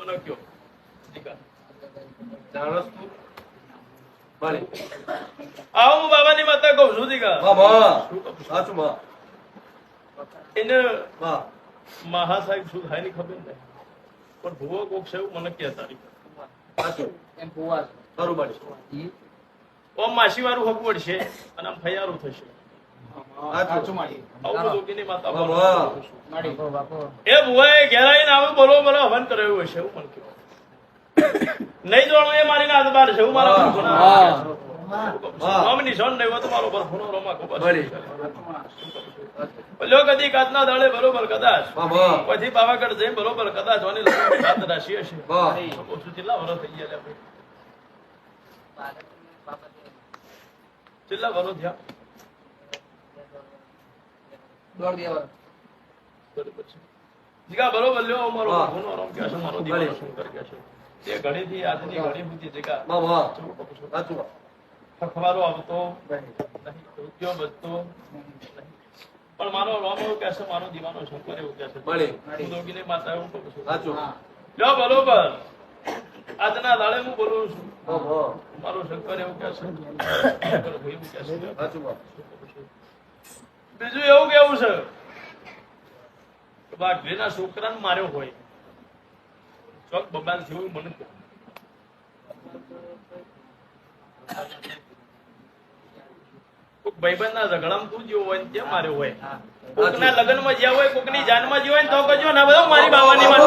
મને કયો જાણસ તું ભલે આવો હું બાબાની માતા કહું છું દીકા સાચું માં એને હા મહા સાહેબ શું થાય ની ખબર નહીં પણ ભૂવો કોક છે એવું મને કહેતા સાચું એમ ફુવા બરોબર ઓમ માસી વાળું હકવડ છે અને આમ ફૈયારું થશે સાચું માડી આવું બધું કેની માતા વાહ માડી બાપો એ ભુવાએ ઘેરાઈને આવું બોલો બોલો હવન કરાયું હશે એવું મને કહ્યું નહીં જોવાનું એ મારી ના બાર છે એવું મારા પર નિશાન નહીં હોય તો મારો પર ફૂનો રોમા ખબર લો કદી કાચના દાડે બરોબર કદાચ પછી પાવાગઢ જઈ બરોબર કદાચ વાની સાત રાશિ હશે કેટલા વર્ષ થઈ ગયા કેટલા વર્ષ થયા જીગા બરોબર લ્યો મારો ફૂનો રોમ કે છે મારો દીવાનો શું કરી ગયા છે તે ઘડી થી આજની ઘડી સુધી જીગા ખખવારો આવતો નહીં રૂપિયો બચતો પણ મારો રોમ એવું કે છે મારો દીવાનો શંકર એવું કે છે દોગીને માતા એવું કહું છું લ્યો બરોબર આજના દાડે હું બોલું છું મારો શંકર એવું કે છે બીજું એવું કેવું છે કે વાઘરીના છોકરાને માર્યો હોય ચોક બબાલ જેવું મને કોઈક ભાઈબંધના ઝઘડામાં તું જેવો હોય ત્યાં માર્યો હોય કોકના લગ્નમાં જ્યાં હોય કોકની જાનમાં જ્યાં હોય તો કજો ના બધા મારી બાવાની વાત